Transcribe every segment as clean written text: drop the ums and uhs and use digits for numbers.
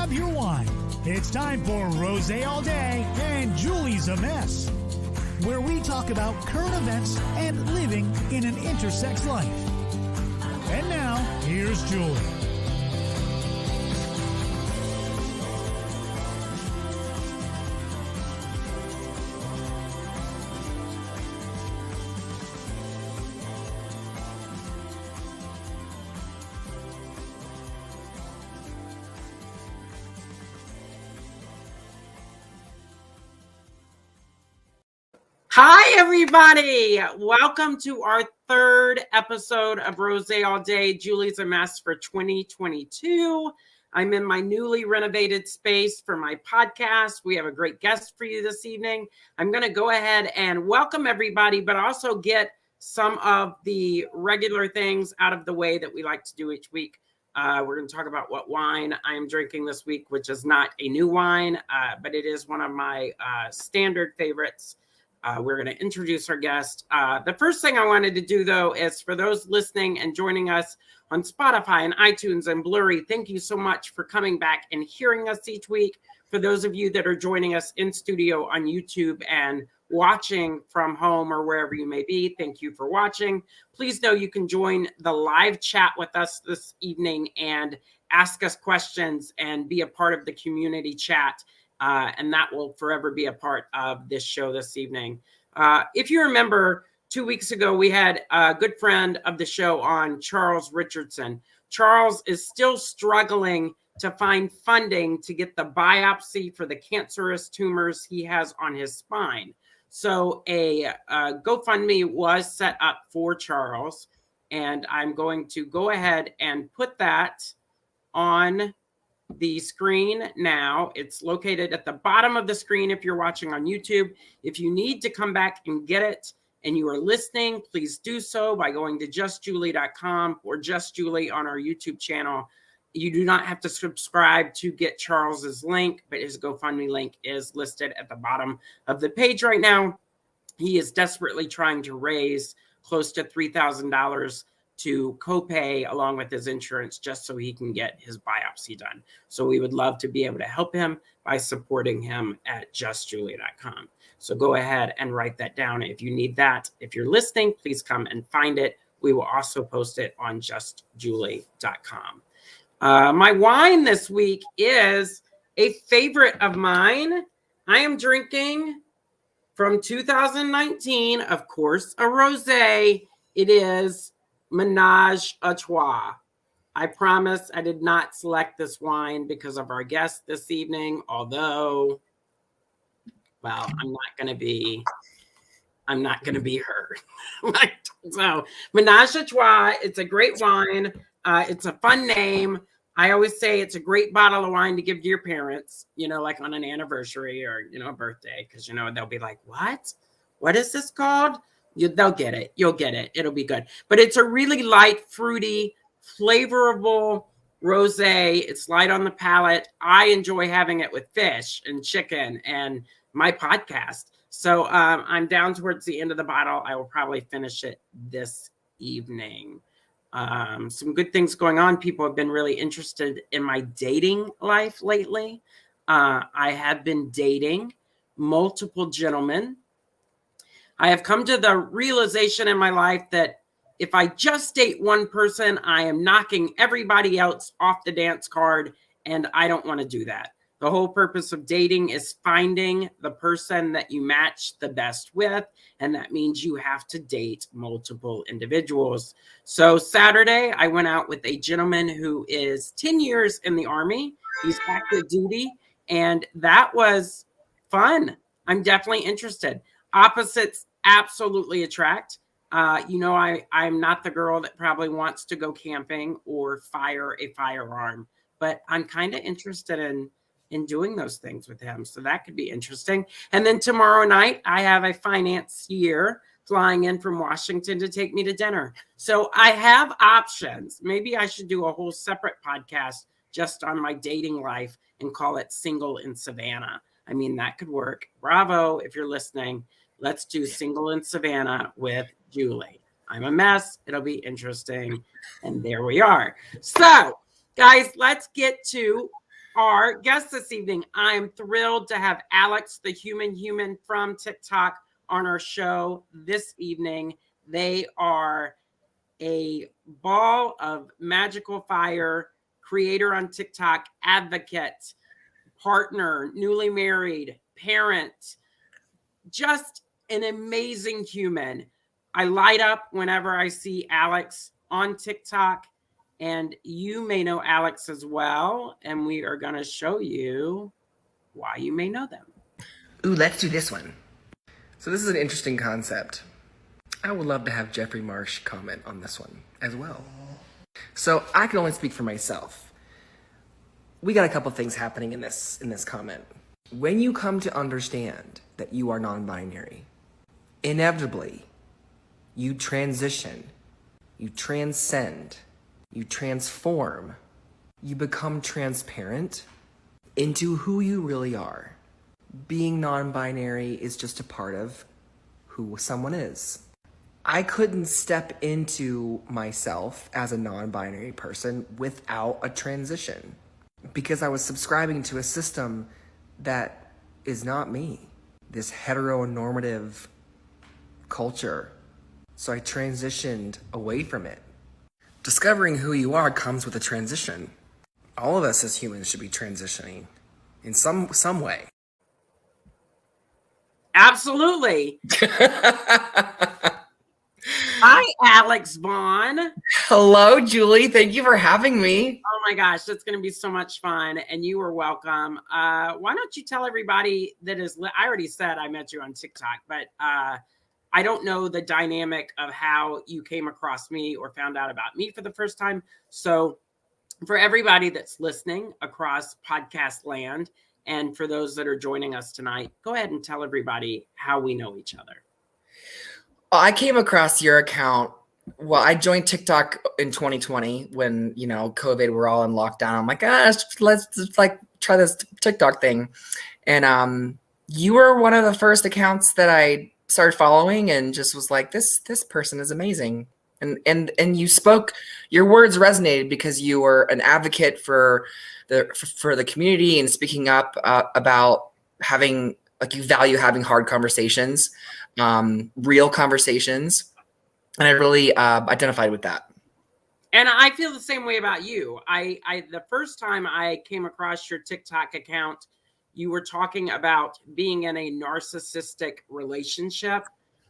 grab your wine. It's time for Rosé All Day and Julie's a Mess, where we talk about current events and living in an intersex life. And now, here's Julie. Hi, everybody. Welcome to our third episode of Rosé All Day, Julie's a Mess for 2022. I'm in my newly renovated space for my podcast. We have a great guest for you this evening. I'm going to go ahead and welcome everybody, but also get some of the regular things out of the way that we like to do each week. We're going to talk about what wine I am drinking this week, which is not a new wine, but it is one of my standard favorites. We're going to introduce our guest. The first thing I wanted to do, though, is for those listening and joining us on Spotify and iTunes and Blurry, thank you so much for coming back and hearing us each week. For those of you that are joining us in studio on YouTube and watching from home or wherever you may be, thank you for watching. Please know you can join the live chat with us this evening and ask us questions and be a part of the community chat. And that will forever be a part of this show this evening. If you remember, 2 weeks ago, we had a good friend of the show on, Charles Richardson. Charles is still struggling to find funding to get the biopsy for the cancerous tumors he has on his spine. So a GoFundMe was set up for Charles, and I'm going to go ahead and put that on the screen now. It's located at the bottom of the screen if you're watching on YouTube. If you need to come back and get it and you are listening, please do so by going to justjuleigh.com or Just Julie on our YouTube channel. You do not have to subscribe to get Charles's link, but his GoFundMe link is listed at the bottom of the page right now. He is desperately trying to raise close to $3,000 to copay along with his insurance just so he can get his biopsy done. So we would love to be able to help him by supporting him at justjuleigh.com. So go ahead and write that down if you need that. If you're listening, please come and find it. We will also post it on justjuleigh.com. My wine this week is a favorite of mine. I am drinking from 2019, of course, a rosé. It is Ménage à Trois. I promise I did not select this wine because of our guest this evening, although, well, I'm not going to be her. So Ménage à Trois, it's a great wine. It's a fun name. I always say it's a great bottle of wine to give to your parents, like on an anniversary or, a birthday, because, they'll be like, what is this called? They'll get it. You'll get it. It'll be good. But it's a really light, fruity, flavorful rosé. It's light on the palate. I enjoy having it with fish and chicken and my podcast. So I'm down towards the end of the bottle. I will probably finish it this evening. Some good things going on. People have been really interested in my dating life lately. I have been dating multiple gentlemen. I have come to the realization in my life that if I just date one person, I am knocking everybody else off the dance card, and I don't want to do that. The whole purpose of dating is finding the person that you match the best with, and that means you have to date multiple individuals. So Saturday, I went out with a gentleman who is 10 years in the Army. He's active duty, and that was fun. I'm definitely interested. Opposites absolutely attract. I'm not the girl that probably wants to go camping or fire a firearm, but I'm kind of interested in doing those things with him. So that could be interesting. And then tomorrow night, I have a financier flying in from Washington to take me to dinner. So I have options. Maybe I should do a whole separate podcast just on my dating life and call it Single in Savannah. I mean, that could work. Bravo, if you're listening. Let's do Single in Savannah with Julie. I'm a mess. It'll be interesting. And there we are. So, guys, let's get to our guest this evening. I'm thrilled to have Alex, the human from TikTok, on our show this evening. They are a ball of magical fire, creator on TikTok, advocate, partner, newly married, parent, just an amazing human. I light up whenever I see Alex on TikTok, and you may know Alex as well, and we are going to show you why you may know them. Ooh, let's do this one. So this is an interesting concept. I would love to have Jeffrey Marsh comment on this one as well. So I can only speak for myself. We got a couple things happening in this comment. When you come to understand that you are non-binary, inevitably, you transition, you transcend, you transform, you become transparent into who you really are. Being non-binary is just a part of who someone is. I couldn't step into myself as a non-binary person without a transition because I was subscribing to a system that is not me, this heteronormative culture. So I transitioned away from it. Discovering who you are comes with a transition. All of us as humans should be transitioning in some way. Absolutely. Hi, Alex Vaughan. Hello, Julie. Thank you for having me. Oh my gosh, it's going to be so much fun, and you are welcome. Why don't you tell everybody that is, I already said I met you on TikTok, but I don't know the dynamic of how you came across me or found out about me for the first time. So for everybody that's listening across podcast land, and for those that are joining us tonight, go ahead and tell everybody how we know each other. I came across your account. Well, I joined TikTok in 2020 when, COVID, we're all in lockdown. I'm like, let's like try this TikTok thing. And you were one of the first accounts that I started following and just was like, this person is amazing. And you spoke, your words resonated because you were an advocate for the community and speaking up about having, like, you value having hard conversations, real conversations. And I really identified with that. And I feel the same way about you. I the first time I came across your TikTok account, you were talking about being in a narcissistic relationship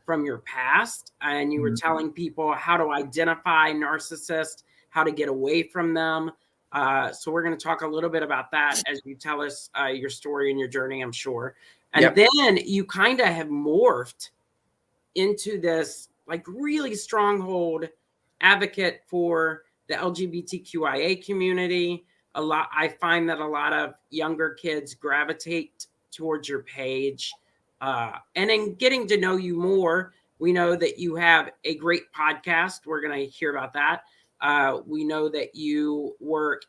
from your past. And you were telling people how to identify narcissists, how to get away from them. So we're going to talk a little bit about that as you tell us your story and your journey, I'm sure. And then you kind of have morphed into this like really stronghold advocate for the LGBTQIA community. I find that a lot of younger kids gravitate towards your page. And in getting to know you more, we know that you have a great podcast. We're going to hear about that. We know that you work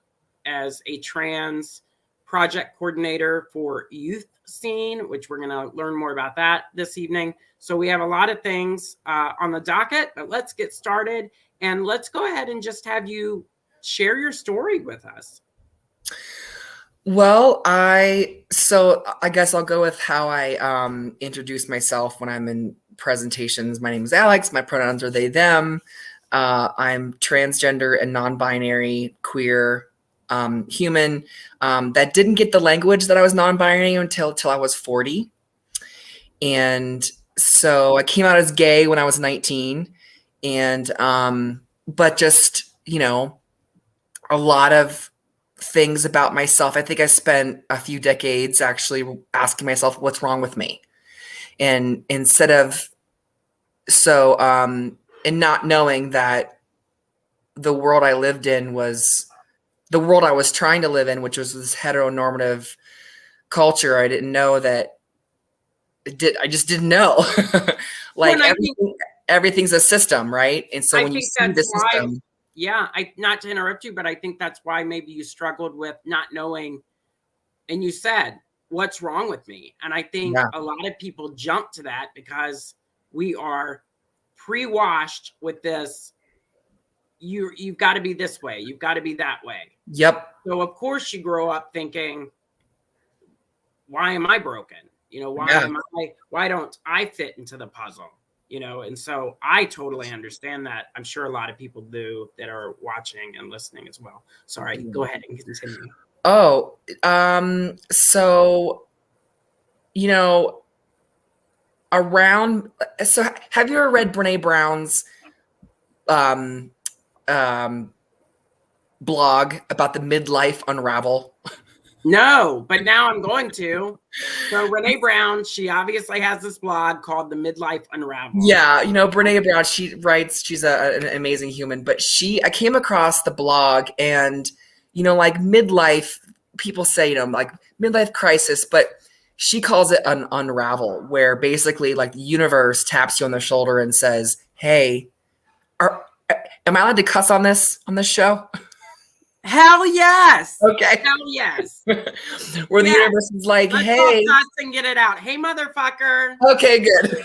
as a trans project coordinator for Youth Scene, which we're going to learn more about that this evening. So we have a lot of things on the docket, but let's get started and let's go ahead and just have you share your story with us. Well, I guess I'll go with how I introduce myself when I'm in presentations. My name is Alex. My pronouns are they, them. I'm transgender and non-binary, queer, human that didn't get the language that I was non-binary until I was 40. And so I came out as gay when I was 19. And but just, a lot of things about myself. I think I spent a few decades actually asking myself what's wrong with me. And instead of and not knowing that the world I lived in was the world I was trying to live in, which was this heteronormative culture. I didn't know that I just didn't know. Like, everything's a system, right? And so when you see the system. Yeah, not to interrupt you, but I think that's why maybe you struggled with not knowing. And you said, what's wrong with me? And I think a lot of people jump to that because we are pre-washed with this you've got to be this way, you've got to be that way. Yep. So of course you grow up thinking, why am I broken? Why don't I fit into the puzzle? And so I totally understand that. I'm sure a lot of people do that are watching and listening as well. Sorry, go ahead and continue. Oh, so, so have you ever read Brene Brown's blog about the midlife unravel? No, but now I'm going to. So Brene Brown, she obviously has this blog called The Midlife Unravel. Yeah, Brene Brown, she writes, she's an amazing human, but I came across the blog and, like midlife, people say, like midlife crisis, but she calls it an unravel, where basically like the universe taps you on the shoulder and says, hey, am I allowed to cuss on this show? Hell yes. Okay. Hell yes. Where the universe is like, let's hey, cuss and get it out. Hey, motherfucker. Okay, good.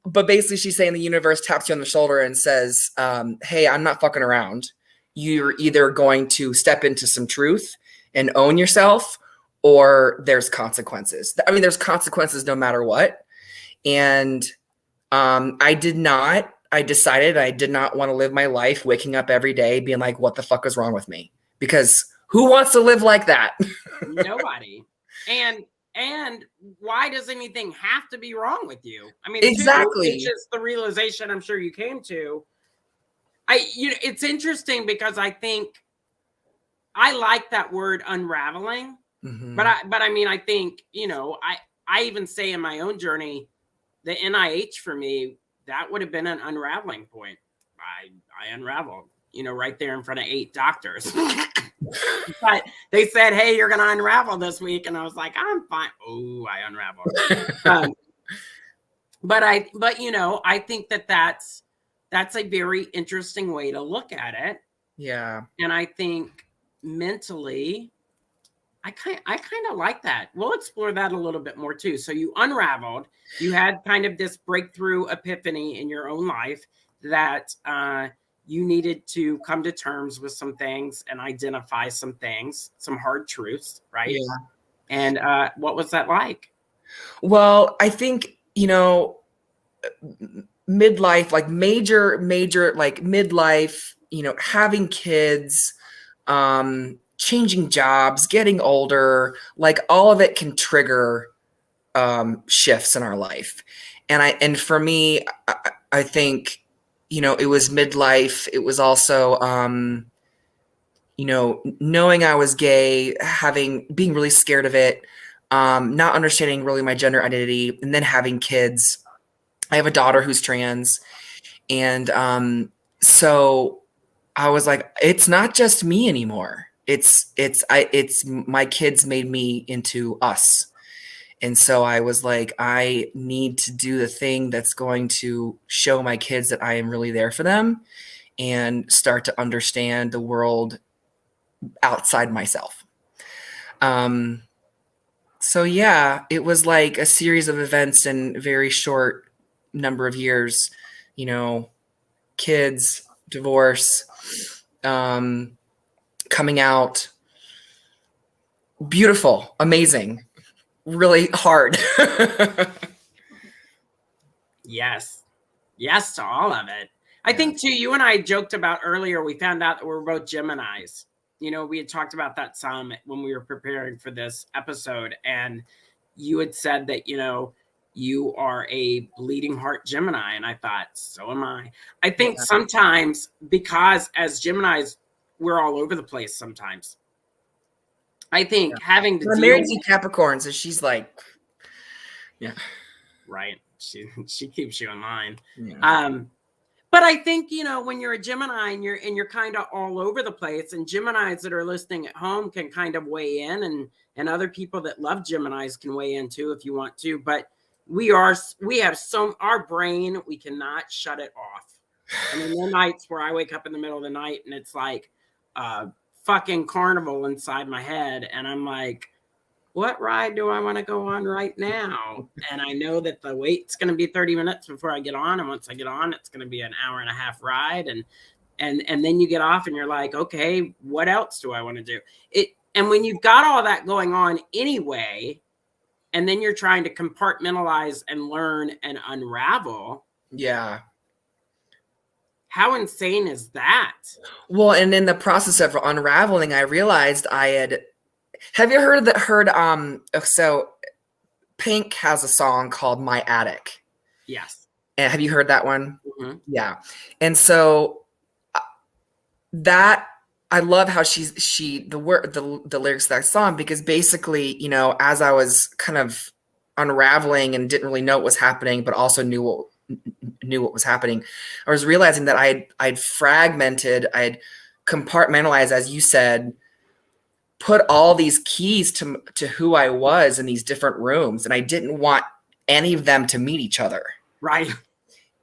But basically she's saying the universe taps you on the shoulder and says, hey, I'm not fucking around. You're either going to step into some truth and own yourself, or there's consequences. I mean, there's consequences no matter what. And I decided I did not want to live my life waking up every day being like, what the fuck is wrong with me? Because who wants to live like that? Nobody. And why does anything have to be wrong with you? I mean, exactly. It's just the realization I'm sure you came to. It's interesting because I think I like that word unraveling, but I mean, I think, I even say in my own journey, the NIH for me, that would have been an unraveling point. I unraveled, right there in front of 8 doctors. But they said, hey, you're going to unravel this week. And I was like, I'm fine. Oh, I unraveled. But I think that's a very interesting way to look at it. Yeah. And I think mentally, I kind of like that. We'll explore that a little bit more too. So you unraveled, you had kind of this breakthrough epiphany in your own life that you needed to come to terms with some things and identify some things, some hard truths, right? Yeah. And what was that like? Well, I think, midlife, like major, like midlife, having kids, changing jobs, getting older, like all of it can trigger shifts in our life. And for me, I think, it was midlife. It was also, knowing I was gay, being really scared of it, not understanding really my gender identity, and then having kids. I have a daughter who's trans. And so I was like, it's not just me anymore. It's my kids made me into us. And so I was like, I need to do the thing that's going to show my kids that I am really there for them and start to understand the world outside myself. So yeah, it was like a series of events in a very short number of years, kids, divorce, coming out, beautiful, amazing, really hard. Yes to all of it. I think too, you and I joked about earlier, we found out that we're both Geminis. We had talked about that some when we were preparing for this episode, and you had said that you are a bleeding heart Gemini, and I thought, so am I. I think sometimes, because as Geminis, we're all over the place sometimes. I think having to deal married to Capricorns, and she's like, yeah, right. She keeps you in line. Yeah. But I think, when you're a Gemini and you're kind of all over the place, and Geminis that are listening at home can kind of weigh in, and other people that love Geminis can weigh in too if you want to. But we have our brain, we cannot shut it off. I mean, there are nights where I wake up in the middle of the night and it's like a fucking carnival inside my head, and I'm like, what ride do I want to go on right now? And I know that the wait's going to be 30 minutes before I get on. And once I get on, it's going to be an hour and a half ride. And then you get off and you're like, okay, what else do I want to do? And when you've got all that going on anyway, and then you're trying to compartmentalize and learn and unravel. Yeah. How insane is that? Well, and in the process of unraveling, I realized have you so Pink has a song called My Attic. Yes. And have you heard that one? Mm-hmm. Yeah. And so that, I love how the lyrics of that song, because basically, as I was kind of unraveling and didn't really know what was happening, but also knew what was happening, I was realizing that I'd fragmented, I'd compartmentalized, as you said, put all these keys to who I was in these different rooms, and I didn't want any of them to meet each other. Right.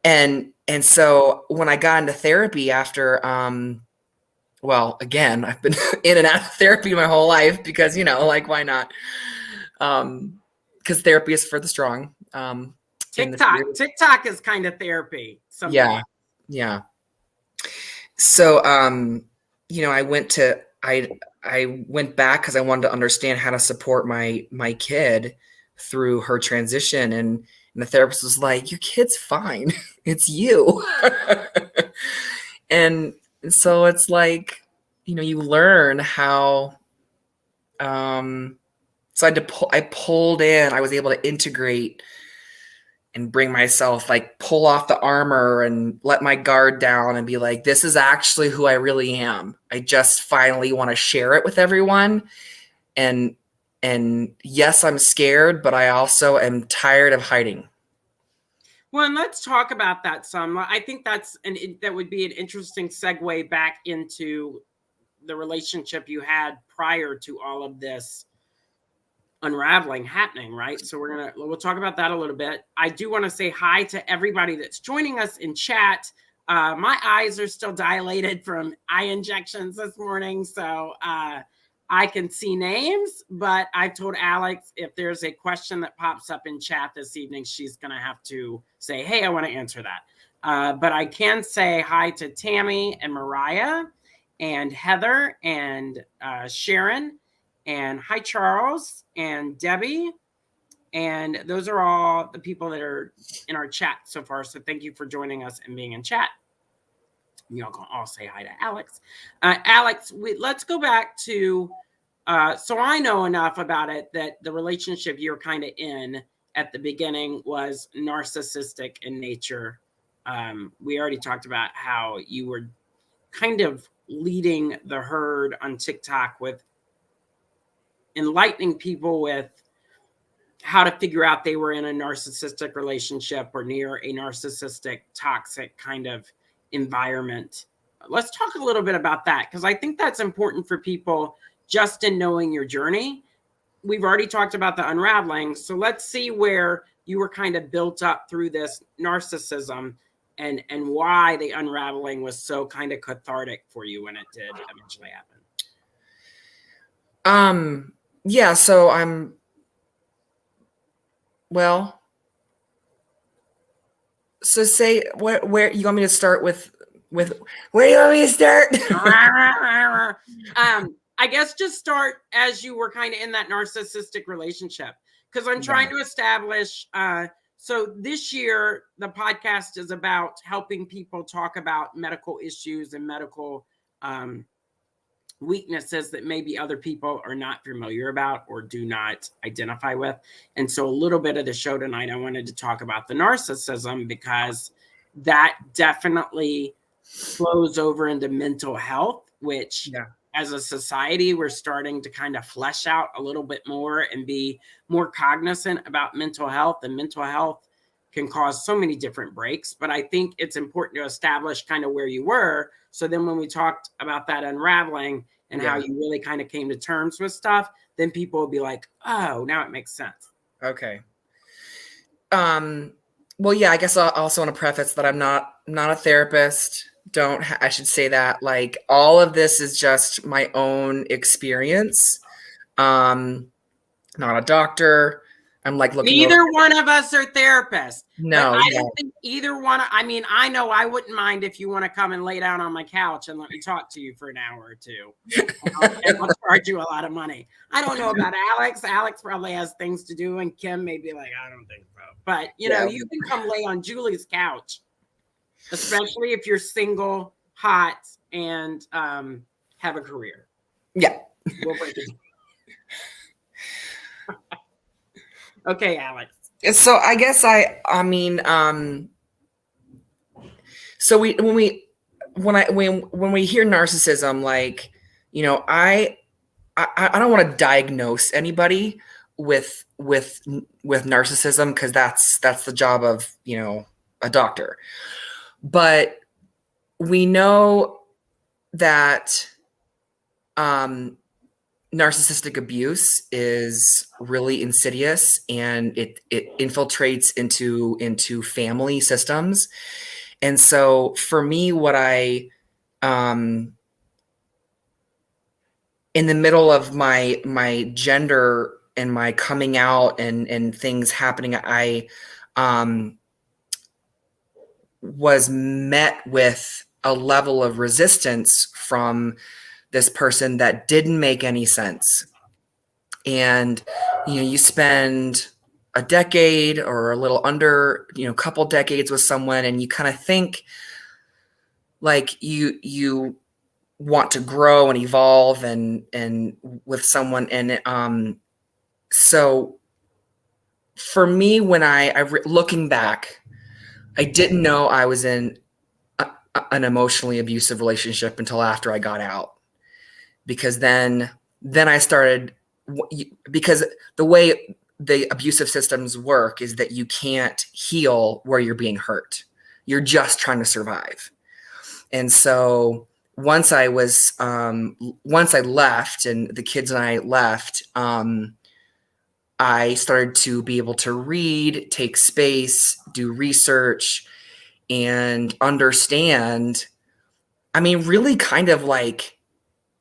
And so when I got into therapy after, well, again, I've been in and out of therapy my whole life because, why not? Because therapy is for the strong. TikTok is kind of therapy. Yeah. Yeah. So, I went back because I wanted to understand how to support my kid through her transition. And the therapist was like, your kid's fine. It's you. And so it's like, you learn how, so I pulled in, I was able to integrate and bring myself, like, pull off the armor and let my guard down and be like, this is actually who I really am. I just finally want to share it with everyone. And yes, I'm scared, but I also am tired of hiding. Well, and let's talk about that some. I think that would be an interesting segue back into the relationship you had prior to all of this unraveling happening, right? So we'll talk about that a little bit. I do want to say hi to everybody that's joining us in chat. My eyes are still dilated from eye injections this morning, so I can see names, but I've told Alex if there's a question that pops up in chat this evening, she's going to have to say, hey, I want to answer that. But I can say hi to Tammy and Mariah and Heather and Sharon, and hi, Charles and Debbie. And those are all the people that are in our chat so far. So thank you for joining us and being in chat. You all can all say hi to Alex. Alex, let's go back to, so I know enough about it that the relationship you're kind of in at the beginning was narcissistic in nature. We already talked about how you were kind of leading the herd on TikTok with enlightening people with how to figure out they were in a narcissistic relationship or near a narcissistic, toxic kind of environment. Let's talk a little bit about that, because I think that's important for people just in knowing your journey. We've already talked about the unraveling. So let's see where you were kind of built up through this narcissism and why the unraveling was so kind of cathartic for you when it did eventually happen. Yeah, so so say where you want me to start with where do you want me to start? I guess just start as you were kind of in that narcissistic relationship, because I'm trying to establish. So this year, the podcast is about helping people talk about medical issues and medical weaknesses that maybe other people are not familiar about or do not identify with. And so a little bit of the show tonight, I wanted to talk about the narcissism, because that definitely flows over into mental health, which as a society, we're starting to kind of flesh out a little bit more and be more cognizant about mental health. And mental health can cause so many different breaks. But I think it's important to establish kind of where you were. So then when we talked about that unraveling and how you really kind of came to terms with stuff, then people will be like, oh, now it makes sense. Okay. Well, yeah, I guess I also want to preface that I'm not a therapist. I should say that, like, all of this is just my own experience. not a doctor. I'm like looking Neither over. one of us are therapists. No, but I don't think either one. I mean, I know I wouldn't mind if you want to come and lay down on my couch and let me talk to you for an hour or two. And I'll charge you a lot of money. I don't know about Alex. Alex probably has things to do, and Kim may be like, I don't think so. But you know, you can come lay on Julie's couch, especially if you're single, hot, and have a career. Yeah. We'll break it. Okay, Alex. So I guess I mean, so when we hear narcissism, like, you know, I don't want to diagnose anybody with narcissism, because that's the job of, you know, a doctor. But we know that narcissistic abuse is really insidious, and it infiltrates into family systems. And so for me, what I in the middle of my gender and my coming out and things happening, I was met with a level of resistance from this person that didn't make any sense. And, you know, you spend a decade or a little under, you know, a couple decades with someone, and you kind of think like you want to grow and evolve and with someone. And so for me, when looking back, I didn't know I was in an emotionally abusive relationship until after I got out. Because then I started, because the way the abusive systems work is that you can't heal where you're being hurt. You're just trying to survive. And so once I left and the kids and I left, I started to be able to read, take space, do research, and understand. I mean, really kind of like,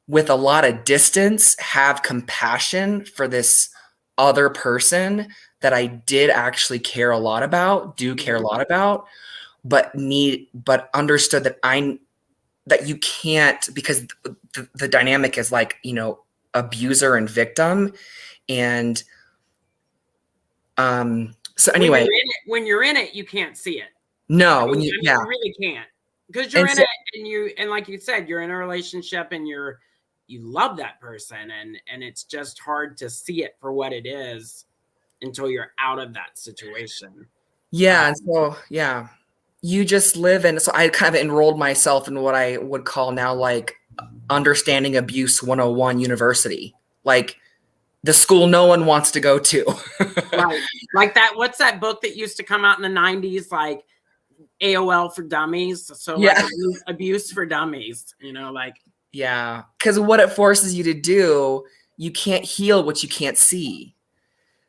with a lot of distance, have compassion for this other person that I did actually care a lot about, but understood that you can't, because the dynamic is like, you know, abuser and victim. And so anyway, when you're in it, you can't see it. No, you really can't, because you're in it, and like you said, you're in a relationship and you love that person, and it's just hard to see it for what it is until you're out of that situation. Yeah. And so, yeah, you just live in. So I kind of enrolled myself in what I would call now like Understanding Abuse 101 University, like the school no one wants to go to. Right. Like that. What's that book that used to come out in the 90s? Like AOL for Dummies. So yeah. Like abuse for dummies, you know, like. Yeah. Because what it forces you to do, you can't heal what you can't see.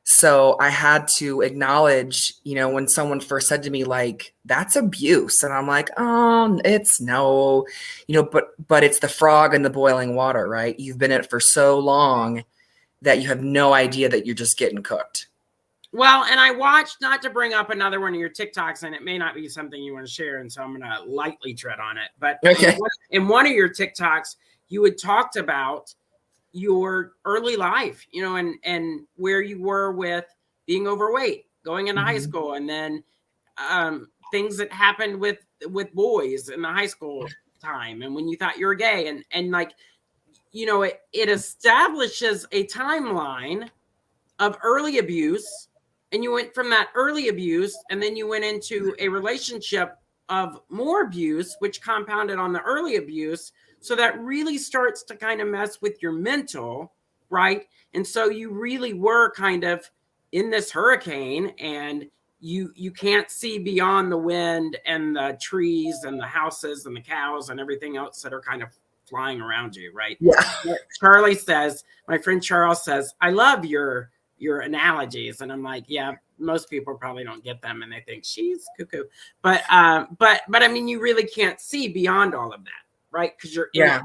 So I had to acknowledge, you know, when someone first said to me, like, that's abuse. And I'm like, it's no, you know, but it's the frog in the boiling water, right? You've been in it for so long that you have no idea that you're just getting cooked. Well, and I watched, not to bring up another one of your TikToks, and it may not be something you want to share, and so I'm going to lightly tread on it. But okay. In one of your TikToks, you had talked about your early life, you know, and where you were with being overweight, going into high school, and then things that happened with boys in the high school time, and when you thought you were gay, and like, you know, it establishes a timeline of early abuse. And you went from that early abuse, and then you went into a relationship of more abuse, which compounded on the early abuse. So that really starts to kind of mess with your mental, right? And so you really were kind of in this hurricane, and you can't see beyond the wind and the trees and the houses and the cows and everything else that are kind of flying around you, right? Yeah. Charlie says, my friend Charles says, I love your analogies. And I'm like, yeah, most people probably don't get them, and they think she's cuckoo. But I mean, you really can't see beyond all of that, right? Because you're in it.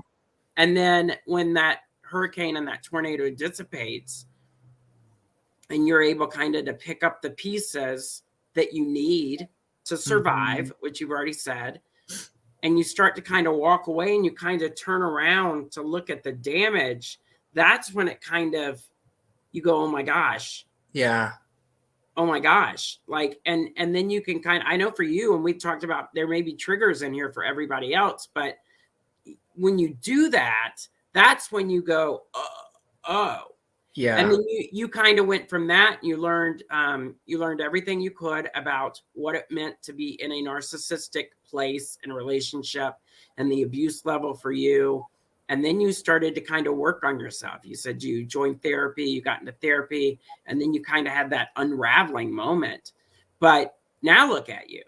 And then when that hurricane and that tornado dissipates, and you're able kind of to pick up the pieces that you need to survive, which you've already said, and you start to kind of walk away and you kind of turn around to look at the damage, that's when it kind of, you go, oh my gosh. Yeah. Oh my gosh. Like, and then you can kind of, I know for you, and we've talked about, there may be triggers in here for everybody else, but when you do that, that's when you go, oh. Yeah. And then you kind of went from that. You learned everything you could about what it meant to be in a narcissistic place and relationship and the abuse level for you. And then you started to kind of work on yourself. You said you joined therapy, you got into therapy, and then you kind of had that unraveling moment. But now look at you.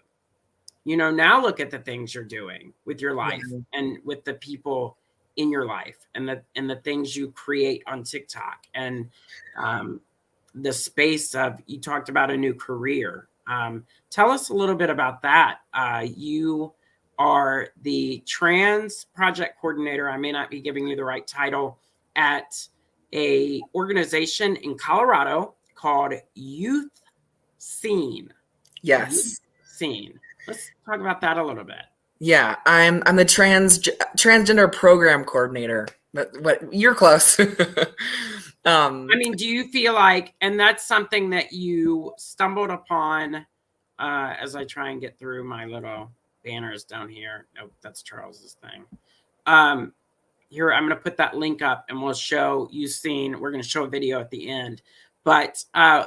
Now look at the things you're doing with your life and with the people in your life and the things you create on TikTok and the space of, you talked about a new career. Tell us a little bit about that. You are the trans project coordinator. I may not be giving you the right title, at a organization in Colorado called Youth Scene. Yes. Youth Scene. Let's talk about that a little bit. Yeah, I'm the transgender program coordinator. What you're close. I mean, do you feel like, and that's something that you stumbled upon as I try and get through my little banners down here. Nope, that's Charles's thing. Here, I'm going to put that link up and we'll show you seen. We're going to show a video at the end. But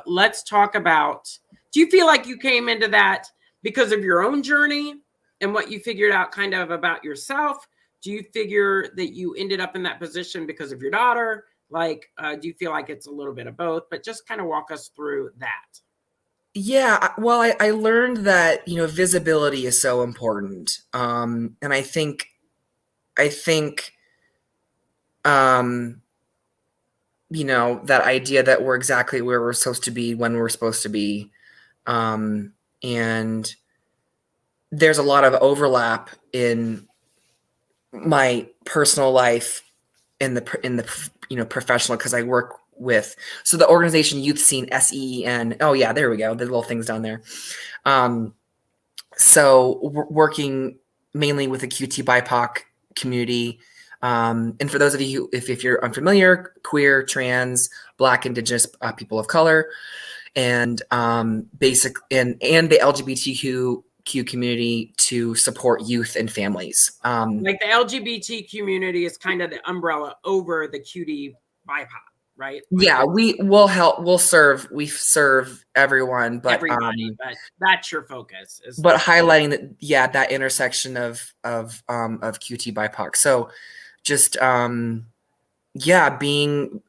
let's talk about, do you feel like you came into that because of your own journey and what you figured out kind of about yourself? Do you figure that you ended up in that position because of your daughter? Like, do you feel like it's a little bit of both? But just kind of walk us through that. Yeah, well, I learned that, visibility is so important. And I think, that idea that we're exactly where we're supposed to be when we're supposed to be. And there's a lot of overlap in my personal life in the professional, because I work with, so the organization Youth Scene, SEEN. Oh yeah, there we go. The little things down there. So working mainly with the QT BIPOC community. And for those of you who, if you're unfamiliar, queer, trans, Black, Indigenous people of color, and and the LGBTQ community to support youth and families. Like the LGBT community is kind of the umbrella over the QT BIPOC, right? Yeah, we serve everyone, but everybody, but that's your focus. But highlighting that, that intersection of QT BIPOC. So just being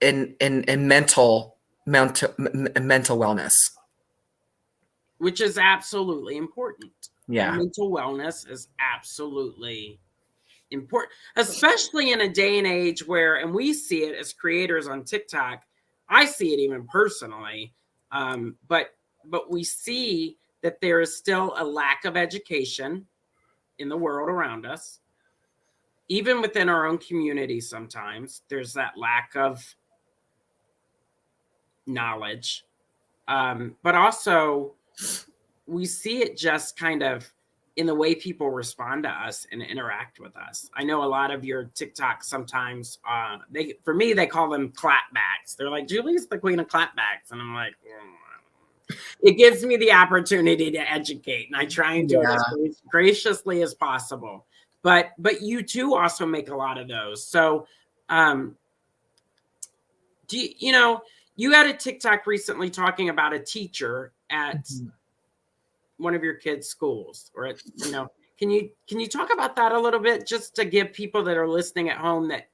in mental wellness, which is absolutely important. Yeah, mental wellness is absolutely important, especially in a day and age where, and we see it as creators on TikTok. I see it even personally, but we see that there is still a lack of education in the world around us. Even within our own community, sometimes there's that lack of knowledge. But also, we see it just kind of in the way people respond to us and interact with us. I know a lot of your TikToks sometimes, for me, they call them clapbacks. They're like, Julie's the queen of clapbacks. And I'm like, it gives me the opportunity to educate. And I try and do it as graciously as possible. But you too also make a lot of those. So you had a TikTok recently talking about a teacher at one of your kids' schools, or can you talk about that a little bit, just to give people that are listening at home that,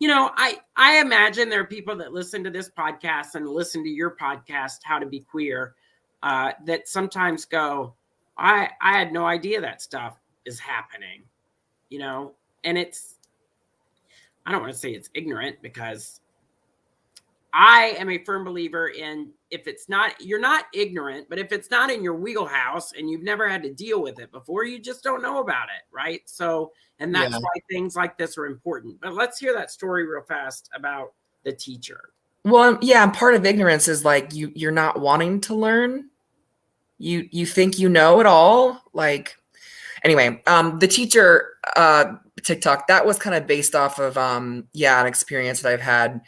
I imagine there are people that listen to this podcast and listen to your podcast, How to Be Queer, that sometimes go, I had no idea that stuff is happening, and it's, I don't want to say it's ignorant, because I am a firm believer in, if it's not, you're not ignorant, but if it's not in your wheelhouse and you've never had to deal with it before, you just don't know about it, right? So, and that's why things like this are important. But let's hear that story real fast about the teacher. Well, yeah, and part of ignorance is like you're not wanting to learn. You think you know it all. Like anyway, the teacher TikTok, that was kind of based off of an experience that I've had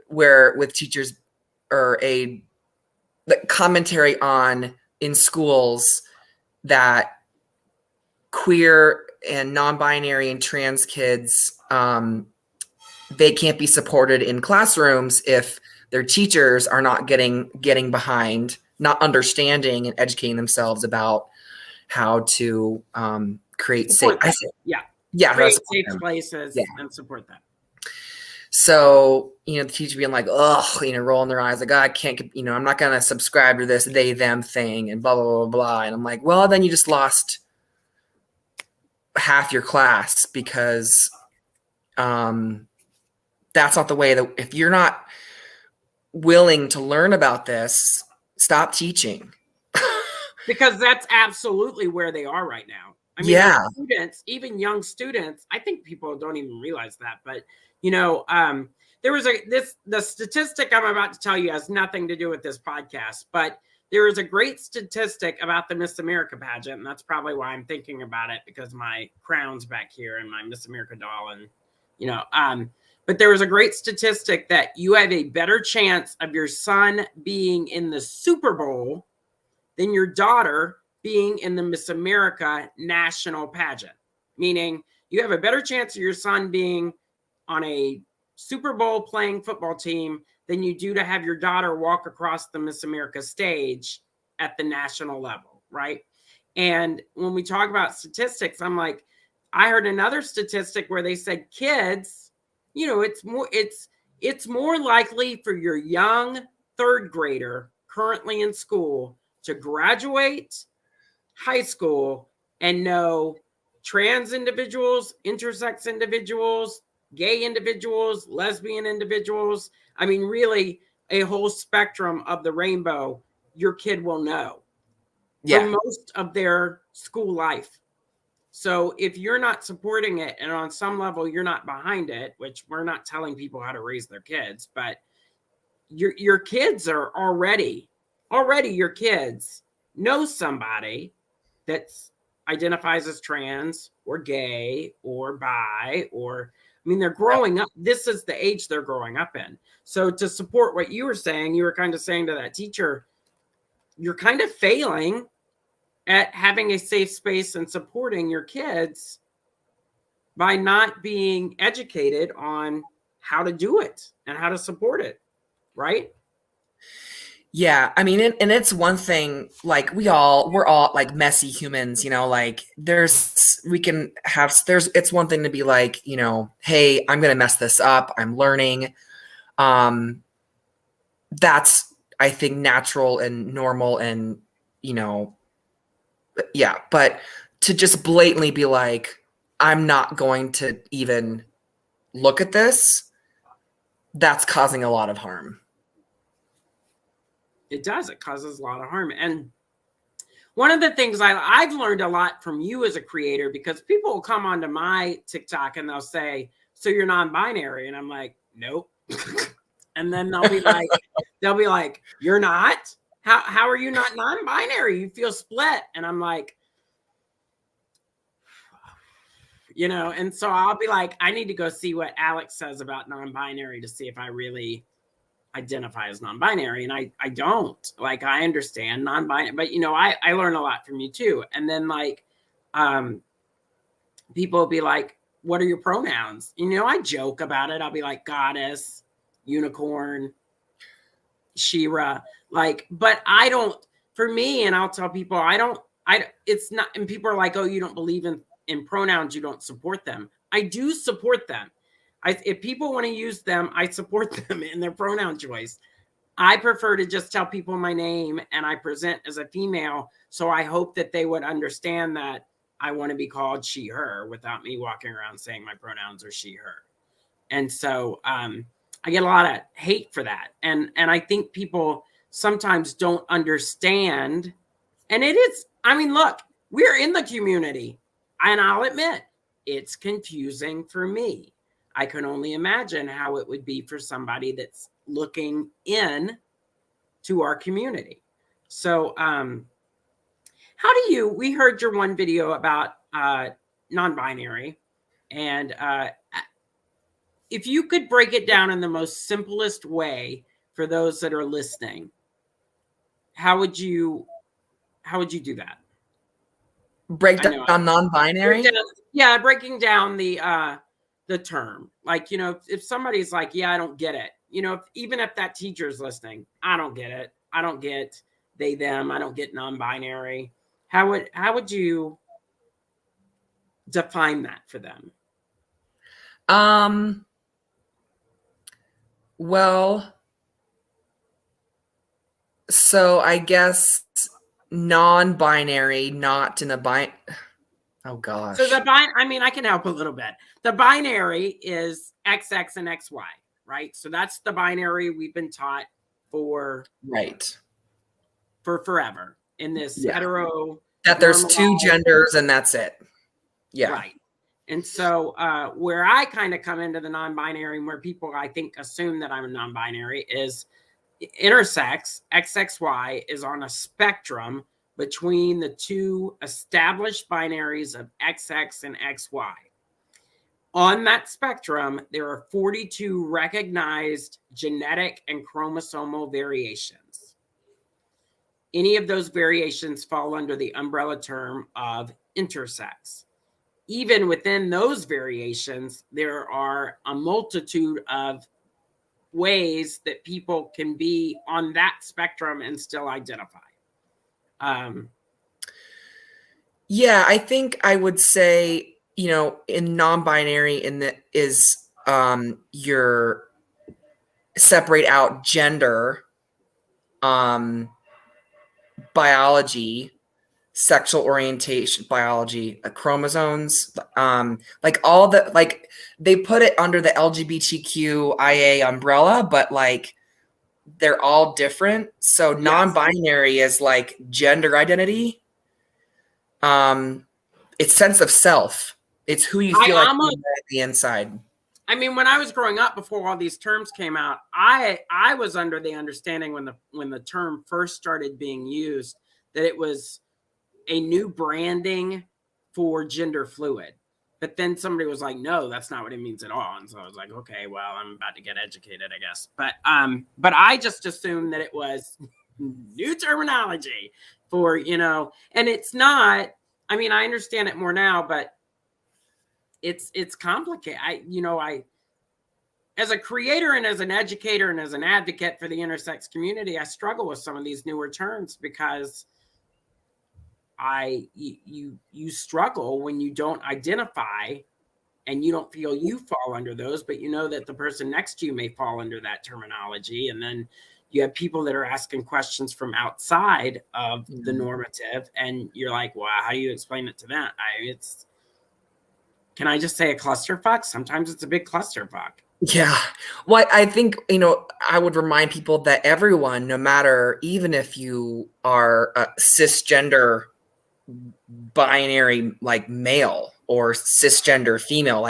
where with teachers or a commentary on in schools that queer and non-binary and trans kids they can't be supported in classrooms if their teachers are not getting behind, not understanding and educating themselves about how to create safe. Create safe places and support them. So, the teacher being like, ugh, rolling their eyes, like, oh, I can't, I'm not going to subscribe to this they, them thing and blah, blah, blah, blah. And I'm like, well, then you just lost half your class because that's not the way that if you're not willing to learn about this, stop teaching. Because that's absolutely where they are right now. I mean, students, even young students, I think people don't even realize that. But, there was the statistic I'm about to tell you has nothing to do with this podcast, but there is a great statistic about the Miss America pageant. And that's probably why I'm thinking about it, because my crown's back here and my Miss America doll. And, but there was a great statistic that you have a better chance of your son being in the Super Bowl than your daughter being in the Miss America national pageant. Meaning you have a better chance of your son being on a Super Bowl playing football team than you do to have your daughter walk across the Miss America stage at the national level, right? And when we talk about statistics, I'm like, I heard another statistic where they said kids, it's more likely for your young third grader currently in school to graduate high school and know trans individuals, intersex individuals, gay individuals, lesbian individuals. I mean, really a whole spectrum of the rainbow your kid will know for most of their school life. So if you're not supporting it and on some level you're not behind it, which we're not telling people how to raise their kids, but your kids are already your kids know somebody that identifies as trans or gay or bi, or they're growing up. This is the age they're growing up in. So to support what you were saying, you were kind of saying to that teacher, you're kind of failing at having a safe space and supporting your kids by not being educated on how to do it and how to support it, right? Yeah, I mean, and it's one thing, like we're all like messy humans, like it's one thing to be like, hey, I'm going to mess this up. I'm learning. That's, I think, natural and normal and, but to just blatantly be like, I'm not going to even look at this, that's causing a lot of harm. It does. It causes a lot of harm. And one of the things I've learned a lot from you as a creator, because people will come onto my TikTok and they'll say, so you're non-binary. And I'm like, nope. And then they'll be like, you're not? How are you not non-binary? You feel split. And I'm like, and so I'll be like, I need to go see what Alex says about non-binary to see if I really identify as non-binary. And I don't. Like, I understand non-binary, but I learn a lot from you too. And then people will be like, what are your pronouns? I joke about it. I'll be like goddess, unicorn, Shira, but I don't, for me, and I'll tell people, it's not, and people are like, oh, you don't believe in pronouns, you don't support them. I do support them. If people want to use them, I support them in their pronoun choice. I prefer to just tell people my name and I present as a female. So I hope that they would understand that I want to be called she, her without me walking around saying my pronouns are she, her. And so I get a lot of hate for that. And I think people sometimes don't understand. And it is, look, we're in the community. And I'll admit, it's confusing for me. I can only imagine how it would be for somebody that's looking in to our community. So we heard your one video about non-binary, and if you could break it down in the most simplest way for those that are listening, how would you do that? Break down non-binary? Breaking down the term. Like, if somebody's like, yeah, I don't get it. Even if that teacher is listening, I don't get it. I don't get they, them. I don't get non-binary. How would you define that for them? Well, so I guess non-binary, not in the oh gosh. So I can help a little bit. The binary is XX and XY, right? So that's the binary we've been taught for forever in this hetero. That there's two genders and that's it. Yeah. Right. And so where I kind of come into the non-binary, and where people, I think, assume that I'm a non-binary, is intersex, XXY, is on a spectrum between the two established binaries of XX and XY. On that spectrum, there are 42 recognized genetic and chromosomal variations. Any of those variations fall under the umbrella term of intersex. Even within those variations, there are a multitude of ways that people can be on that spectrum and still identify. Yeah, I think I would say, in non-binary, your separate out gender, biology, sexual orientation, biology, chromosomes, they put it under the LGBTQIA umbrella, but they're all different. So non-binary is like gender identity. It's sense of self. It's who you feel on the inside. I mean, when I was growing up, before all these terms came out, I was under the understanding when the term first started being used that it was a new branding for gender fluid. But then somebody was like, no, that's not what it means at all. And so I was like, okay, well, I'm about to get educated, I guess. But I just assumed that it was new terminology for, and it's not. I mean, I understand it more now, but it's complicated. I as a creator and as an educator and as an advocate for the intersex community, I struggle with some of these newer terms because you struggle when you don't identify and you don't feel you fall under those, but you know that the person next to you may fall under that terminology. And then you have people that are asking questions from outside of the normative, and you're like, well, how do you explain it to them? Can I just say a clusterfuck? Sometimes it's a big clusterfuck. Yeah. Well, I think, I would remind people that everyone, no matter, even if you are a cisgender binary, like male, or cisgender female,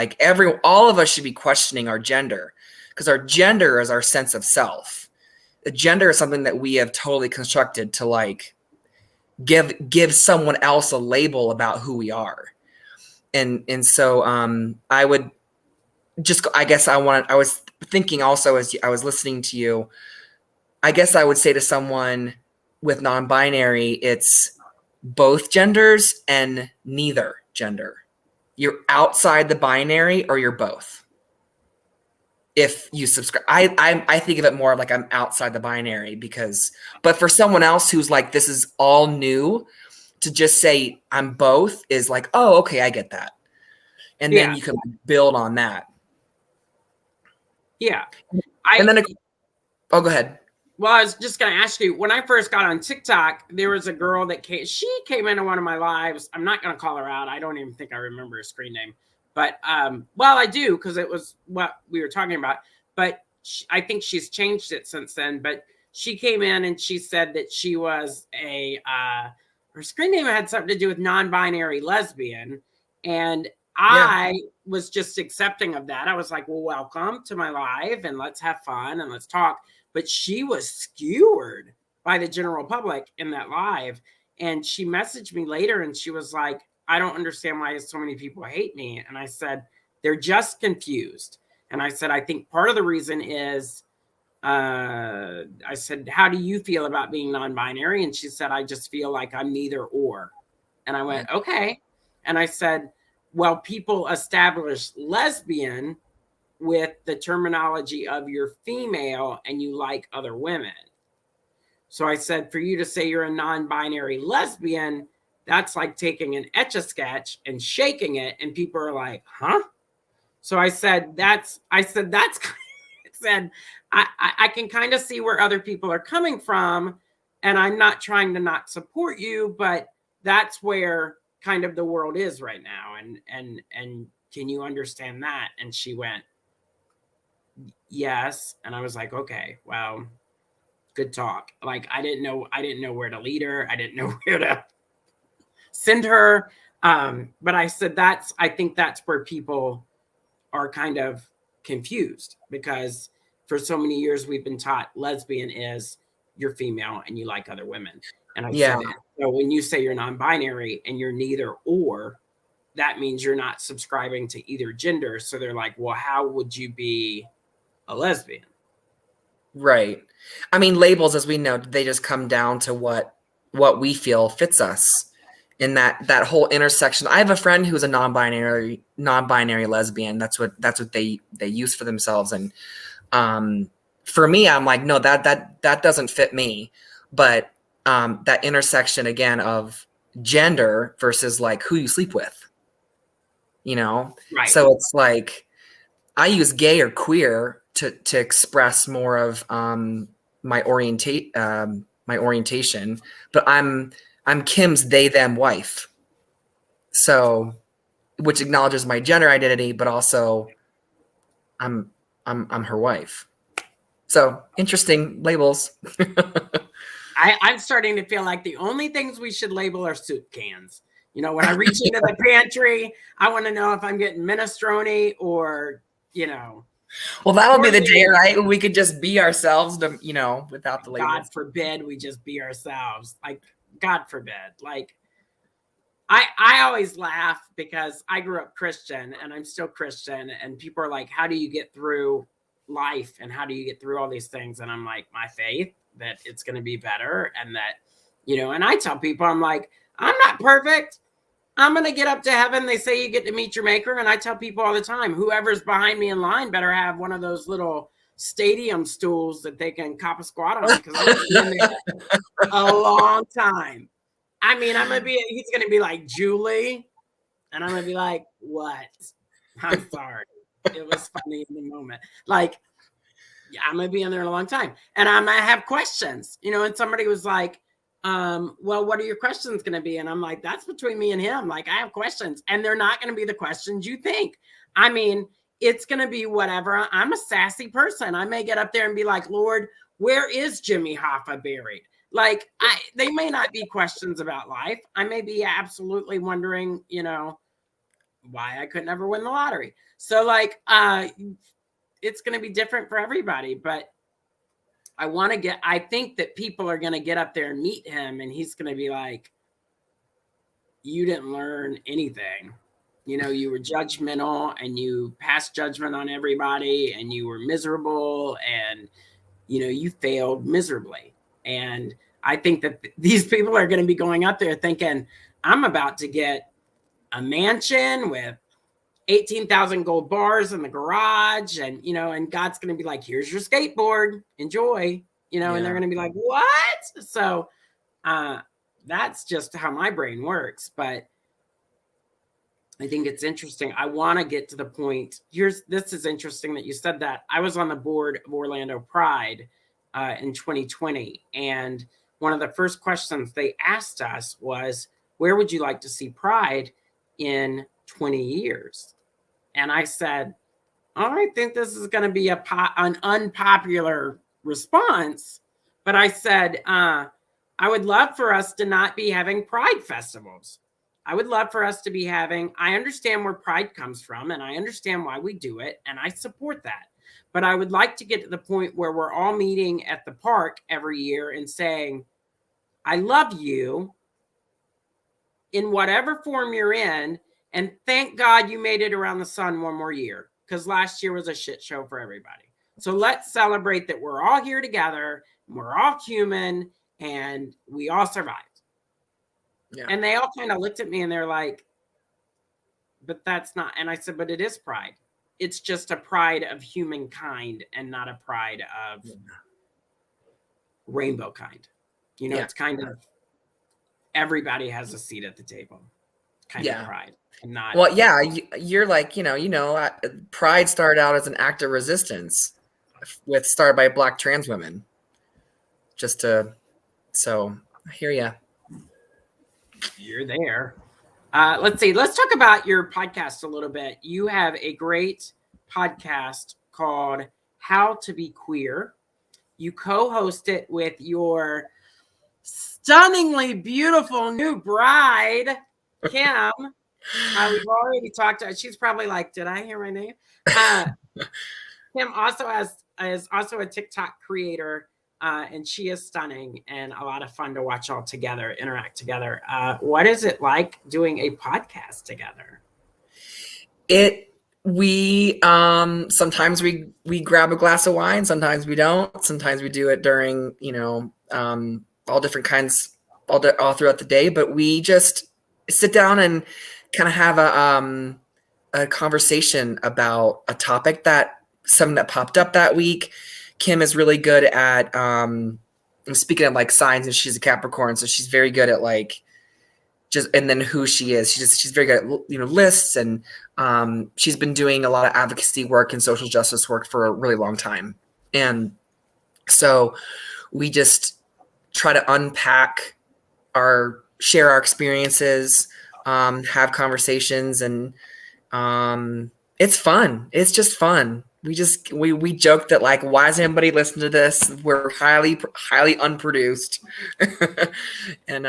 all of us should be questioning our gender, because our gender is our sense of self. The gender is something that we have totally constructed to give someone else a label about who we are. And so I would just, I guess I was thinking also as I was listening to you, I guess I would say to someone with non-binary, it's both genders and neither gender. You're outside the binary or you're both. If you subscribe, I think of it more like I'm outside the binary but for someone else who's like, this is all new, to just say I'm both is like, oh, okay, I get that. And then you can build on that. Yeah. Go ahead. Well, I was just going to ask you, when I first got on TikTok, there was a girl that came into one of my lives. I'm not going to call her out. I don't even think I remember her screen name. But, I do, because it was what we were talking about. But I think she's changed it since then. But she came in and she said that she was her screen name had something to do with non-binary lesbian. And I was just accepting of that. I was like, well, welcome to my live and let's have fun and let's talk. But she was skewered by the general public in that live. And she messaged me later and she was like, I don't understand why so many people hate me. And I said, they're just confused. And I said, I think part of the reason is, I said, how do you feel about being non-binary? And she said, I just feel like I'm neither or. And I went, okay. And I said, well, people establish lesbian with the terminology of you're female and you like other women. So I said, for you to say you're a non-binary lesbian, that's like taking an Etch-a-Sketch and shaking it. And people are like, huh? So I said, I can kind of see where other people are coming from. And I'm not trying to not support you, but that's where kind of the world is right now. And can you understand that? And she went, yes. And I was like, okay, well, good talk. Like, I didn't know where to lead her. I didn't know where to send her. But I said, I think that's where people are kind of confused, because for so many years we've been taught lesbian is you're female and you like other women. And I said, so when you say you're non-binary and you're neither or, that means you're not subscribing to either gender. So they're like, well, how would you be a lesbian? Right. I mean, labels, as we know, they just come down to what we feel fits us in that whole intersection. I have a friend who's a non-binary lesbian. That's what they use for themselves. And for me, I'm like, no, that doesn't fit me. But that intersection again of gender versus like who you sleep with, you know? Right. So it's like I use gay or queer to express more of my orientation, but I'm Kim's they them wife. So, which acknowledges my gender identity, but also I'm her wife. So interesting labels. I'm starting to feel like the only things we should label are soup cans. You know, when I reach into the pantry, I want to know if I'm getting minestrone or, you know. Well, that'll be the day, right? We could just be ourselves, you know, without the labels. God forbid we just be ourselves. Like, God forbid. Like, I always laugh because I grew up Christian and I'm still Christian. And people are like, how do you get through life? And how do you get through all these things? And I'm like, my faith that it's going to be better. And that, you know, and I tell people, I'm like, I'm not perfect. I'm going to get up to heaven. They say you get to meet your maker. And I tell people all the time, whoever's behind me in line better have one of those little stadium stools that they can cop a squat on, because I'm going to be in there a long time. I mean, he's going to be like, Julie. And I'm going to be like, what? I'm sorry. It was funny in the moment. Like, yeah, I'm going to be in there a long time. And I'm going to have questions, you know, and somebody was like, well, what are your questions going to be? And I'm like, that's between me and him. Like, I have questions and they're not going to be the questions you think. I mean, it's going to be whatever. I'm a sassy person. I may get up there and be like, Lord, where is Jimmy Hoffa buried? Like, they may not be questions about life. I may be absolutely wondering, you know, why I could never win the lottery. So like, it's going to be different for everybody, but I think that people are going to get up there and meet him and he's going to be like, you didn't learn anything. You know, you were judgmental and you passed judgment on everybody and you were miserable and, you know, you failed miserably. And I think that these people are going to be going up there thinking, I'm about to get a mansion with 18,000 gold bars in the garage. And, you know, and God's going to be like, here's your skateboard, enjoy, you know, and they're going to be like, what? So that's just how my brain works. But I think it's interesting. I want to get to the point. This is interesting that you said that. I was on the board of Orlando Pride in 2020. And one of the first questions they asked us was, where would you like to see Pride in 20 years? And I said, I think this is going to be an unpopular response. But I said, I would love for us to not be having Pride festivals. I would love for us to be having, I understand where pride comes from and I understand why we do it and I support that. But I would like to get to the point where we're all meeting at the park every year and saying, I love you in whatever form you're in. And thank God you made it around the sun one more year, because last year was a shit show for everybody. So let's celebrate that we're all here together, and we're all human, and we all survived. Yeah. And they all kind of looked at me and they're like, but that's not. And I said, but it is pride. It's just a pride of humankind and not a pride of rainbow kind. You know, it's kind of everybody has a seat at the table kind of pride. And not. Well, yeah, you're like, pride started out as an act of resistance started by Black trans women. So I hear ya. You're there. Let's see. Let's talk about your podcast a little bit. You have a great podcast called How to Be Queer. You co-host it with your stunningly beautiful new bride, Kim. We've already talked to her. She's probably like, did I hear my name? Kim also is also a TikTok creator. And she is stunning and a lot of fun to watch all together, interact together. What is it like doing a podcast together? We sometimes we grab a glass of wine, sometimes we don't. Sometimes we do it during, all different kinds all throughout the day, but we just sit down and kind of have a conversation about a topic something that popped up that week. Kim is really good at speaking of like signs, and she's a Capricorn, so she's very good at like and then who she is. She's very good at lists, and she's been doing a lot of advocacy work and social justice work for a really long time. And so we just try to unpack share our experiences, have conversations, and it's fun. It's just fun. We joke that like, why does anybody listen to this? We're highly unproduced. And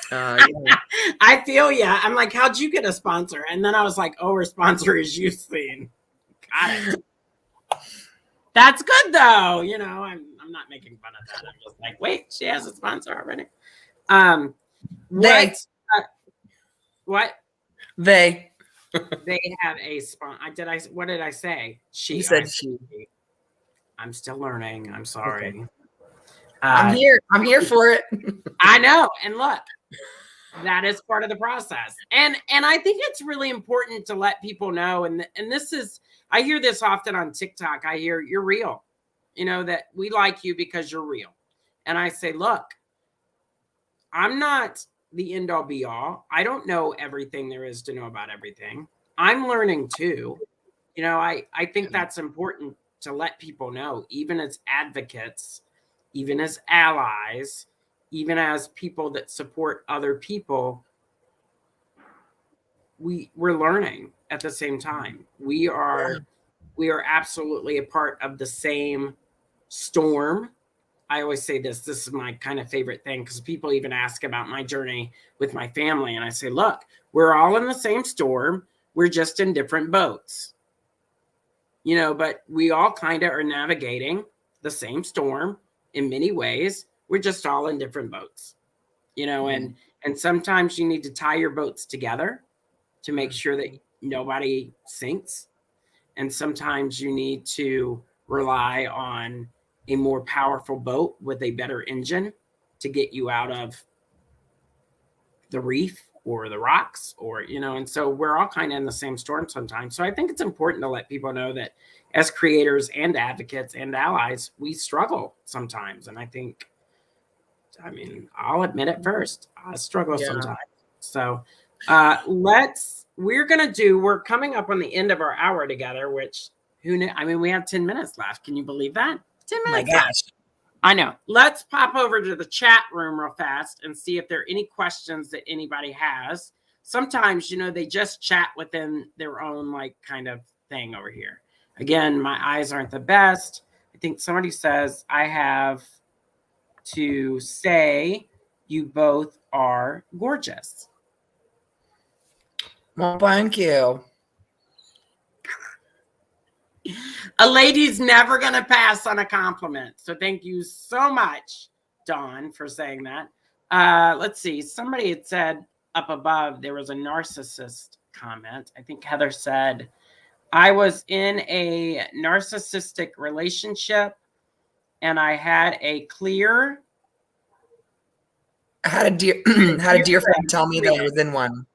I feel I'm like, how'd you get a sponsor? And then I was like, oh, our sponsor is Youthline. Got it. That's good though. I'm not making fun of that. I'm just like, wait, she has a sponsor already. What? They have a sponsor. What did I say? She said she. I'm still learning. I'm sorry. Okay. I'm here for it. I know. And look, that is part of the process. And I think it's really important to let people know. And this is, I hear this often on TikTok. I hear you're real, that we like you because you're real. And I say, look, I'm not the end all be all. I don't know everything there is to know about everything. I'm learning too. I think that's important to let people know, even as advocates, even as allies, even as people that support other people, we're learning at the same time. We are absolutely a part of the same storm. I always say this is my kind of favorite thing, because people even ask about my journey with my family. And I say, look, we're all in the same storm. We're just in different boats, but we all kind of are navigating the same storm in many ways. We're just all in different boats, and sometimes you need to tie your boats together to make sure that nobody sinks. And sometimes you need to rely on a more powerful boat with a better engine to get you out of the reef or the rocks, and so we're all kind of in the same storm sometimes. So I think it's important to let people know that as creators and advocates and allies, we struggle sometimes. And I'll admit it first. I struggle sometimes. So we're coming up on the end of our hour together, which who knew? We have 10 minutes left. Can you believe that? 10 minutes. My gosh. I know. Let's pop over to the chat room real fast and see if there are any questions that anybody has. Sometimes, they just chat within their own like kind of thing over here. Again, my eyes aren't the best. I think somebody says, I have to say you both are gorgeous. Well, thank you. A lady's never going to pass on a compliment. So thank you so much, Dawn, for saying that. Let's see. Somebody had said up above there was a narcissist comment. I think Heather said, I was in a narcissistic relationship and I had a clear. I had a dear friend tell me that I was in one.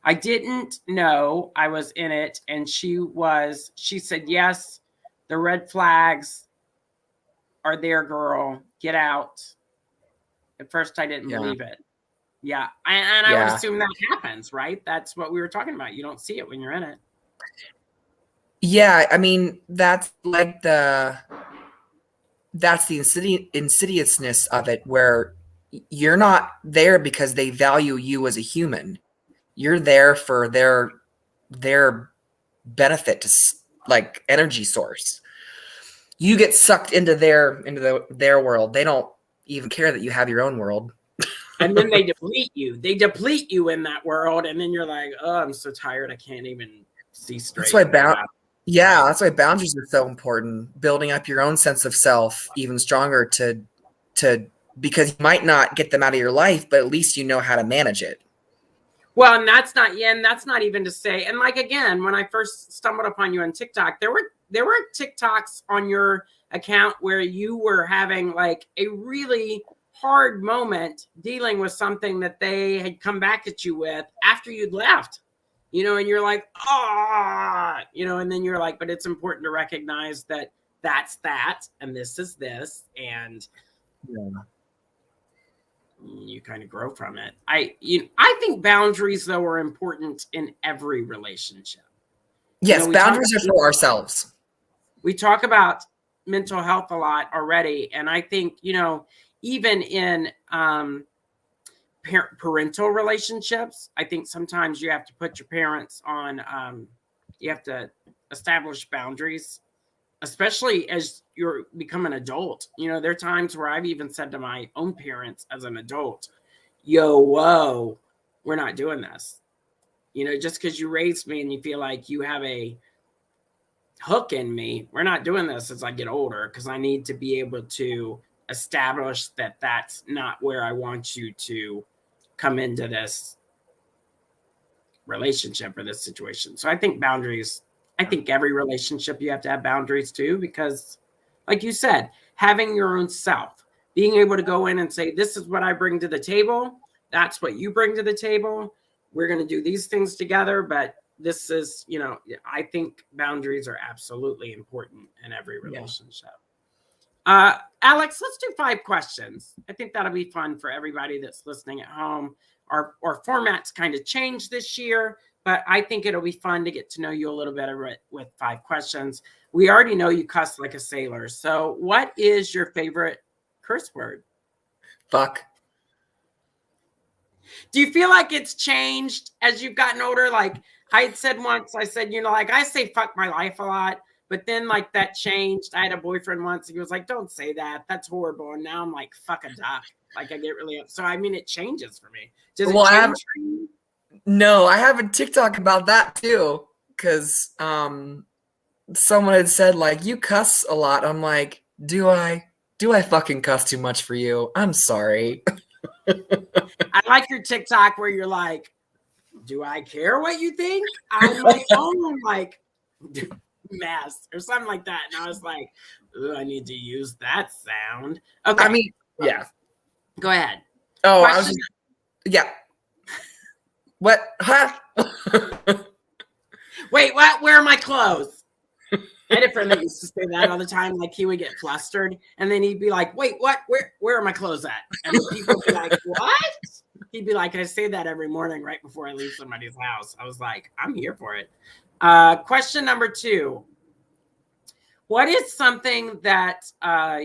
I didn't know I was in it. And she said, yes, the red flags are there, girl. Get out. At first, I didn't believe it. Yeah. And I would assume that happens, right? That's what we were talking about. You don't see it when you're in it. Yeah. I mean, that's like that's the insidiousness of it, where you're not there because they value you as a human. You're there for their benefit, to like energy source. You get sucked into their world. They don't even care that you have your own world. And then they deplete you. They deplete you in that world, and then you're like, oh, I'm so tired. I can't even see straight. That's why boundaries are so important. Building up your own sense of self even stronger to because you might not get them out of your life, but at least you know how to manage it. Well, and that's not even to say, and like, again, when I first stumbled upon you on TikTok, there were TikToks on your account where you were having like a really hard moment dealing with something that they had come back at you with after you'd left, and you're like, and then you're like, but it's important to recognize that that's that, and this is this, and you kind of grow from it. I think boundaries, though, are important in every relationship. Yes, boundaries are for ourselves. We talk about mental health a lot already, and I think, even in parental relationships, I think sometimes you have to put your parents on, you have to establish boundaries, especially as you're become an adult. There are times where I've even said to my own parents as an adult, whoa, we're not doing this. Just because you raised me and you feel like you have a hook in me, we're not doing this as I get older, because I need to be able to establish that that's not where I want you to come into this relationship or this situation. So I think boundaries, I think every relationship you have to have boundaries too, because like you said, having your own self, being able to go in and say, this is what I bring to the table. That's what you bring to the table. We're going to do these things together, but this is, I think boundaries are absolutely important in every relationship. Alex, let's do 5 questions. I think that'll be fun for everybody that's listening at home. Our format's kind of changed this year, but I think it'll be fun to get to know you a little better with 5 questions. We already know you cuss like a sailor. So what is your favorite curse word? Fuck. Do you feel like it's changed as you've gotten older? Like I had said once, I said, like I say fuck my life a lot, but then like that changed. I had a boyfriend once, and he was like, don't say that. That's horrible. And now I'm like, fuck a duck. Like I get really up. So I mean, it changes for me. Does it change for you? No, I have a TikTok about that too. Cause someone had said like, you cuss a lot. I'm like, do I fucking cuss too much for you? I'm sorry. I like your TikTok where you're like, do I care what you think? I'm my own like mess or something like that. And I was like, ooh, I need to use that sound. Okay. I mean, yeah. Go ahead. Oh, I was just, yeah. What? Huh? Wait, what? Where are my clothes? I had a friend that used to say that all the time. Like he would get flustered, and then he'd be like, "Wait, what? Where are my clothes at?" And people would be like, "What?" He'd be like, "I say that every morning right before I leave somebody's house." I was like, "I'm here for it." Question number 2: what is something that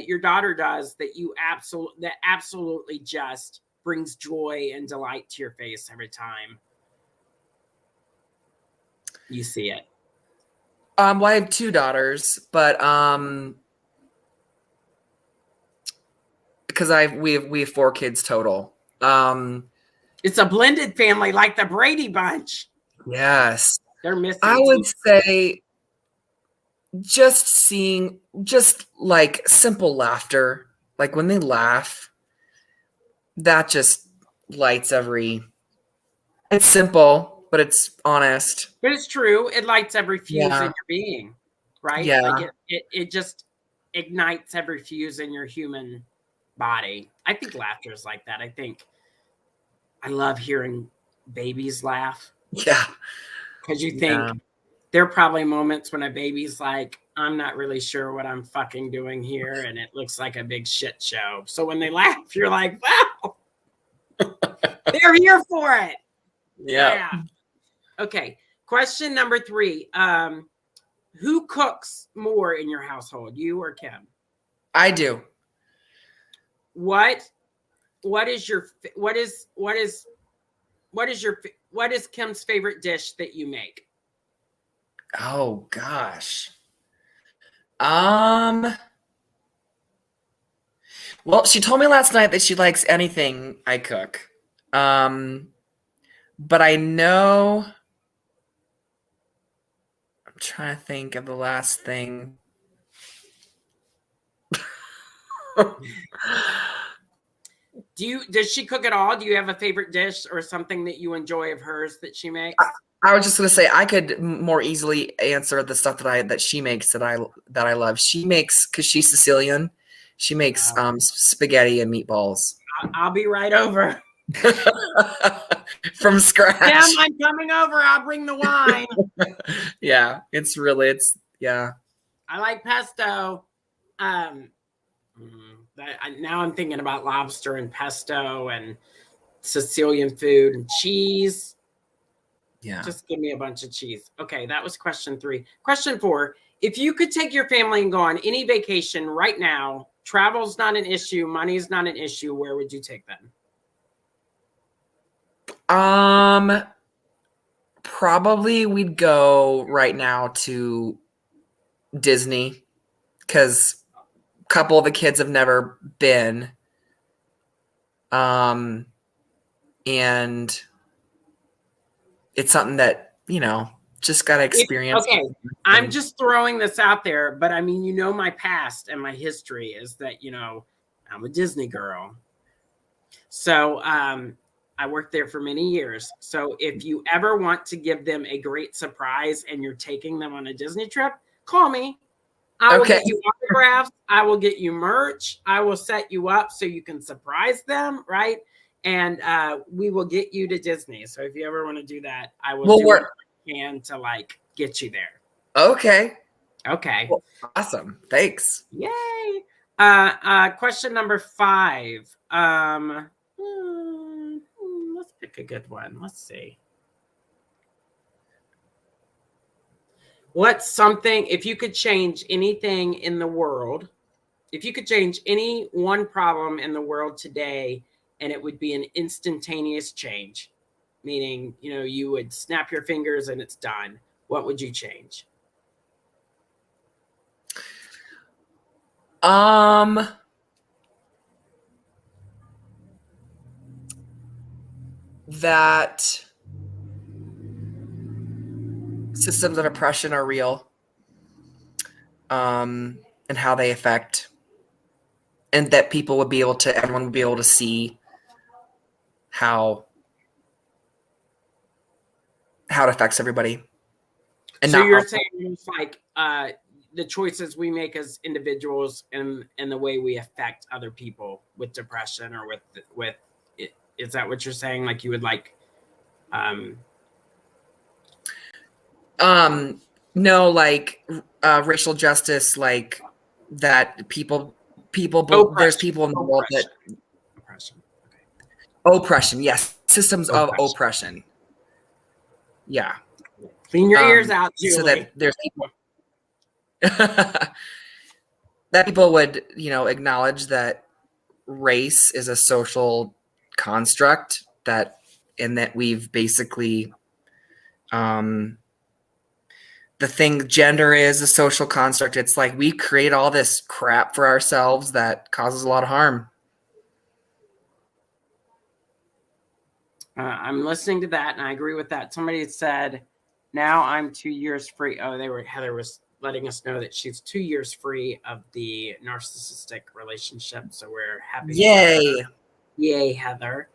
your daughter does that you absolutely just brings joy and delight to your face every time you see it? Well, I have 2 daughters, but because we have 4 kids total. It's a blended family like the Brady Bunch. Yes. They're missing. I would say just like simple laughter, like when they laugh, that just lights it's simple, but it's honest. But it's true. It lights every fuse in Yeah. your being, right? Yeah. Like it just ignites every fuse in your human body. I think laughter is like that. I love hearing babies laugh. Yeah. Because you think there are probably moments when a baby's like, I'm not really sure what I'm fucking doing here, and it looks like a big shit show. So when they laugh, you're like, wow, they're here for it. Yeah. Okay. Question number 3. Who cooks more in your household, you or Kim? I do. What is Kim's favorite dish that you make? Oh gosh. Well, she told me last night that she likes anything I cook. But I know I'm trying to think of the last thing. Does she cook at all? Do you have a favorite dish or something that you enjoy of hers that she makes? I was just gonna say I could more easily answer the stuff that she makes that I love. She makes, because she's Sicilian. She makes spaghetti and meatballs. I'll be right over. From scratch. Kim, I'm coming over. I'll bring the wine. Yeah, yeah. I like pesto. Now I'm thinking about lobster and pesto and Sicilian food and cheese. Yeah. Just give me a bunch of cheese. Okay, that was question 3. Question 4. If you could take your family and go on any vacation right now, travel's not an issue, money's not an issue, where would you take them? Probably we'd go right now to Disney, because a couple of the kids have never been. And it's something that, just got to experience. Okay, I'm just throwing this out there, but I mean, my past and my history is that, I'm a Disney girl. So I worked there for many years. So if you ever want to give them a great surprise and you're taking them on a Disney trip, call me. I will get you autographs. I will get you merch. I will set you up so you can surprise them, right? And we will get you to Disney. So if you ever want to do that, I will do what I can to get you there. Okay. Well, awesome. Thanks. Yay. Question number 5. Let's pick a good one. Let's see. What's something, if you could change anything in the world, if you could change any one problem in the world today, and it would be an instantaneous change, meaning, you would snap your fingers and it's done, what would you change? That systems of oppression are real, and how they affect, and that everyone would be able to see how it affects everybody. And so you're saying it's like the choices we make as individuals and the way we affect other people with depression or with it. Is that what you're saying? Like you would no, racial justice, like that people there's people in the world that oppression. Yes. Systems of oppression. Yeah. Clean your ears out, Julie. So that there's people that people would, acknowledge that race is a social construct, that we've basically, the thing gender is a social construct. It's like we create all this crap for ourselves that causes a lot of harm. I'm listening to that, and I agree with that. Somebody said, now I'm 2 years free. Oh, Heather was letting us know that she's 2 years free of the narcissistic relationship. So we're happy. Yay. Yay, Heather.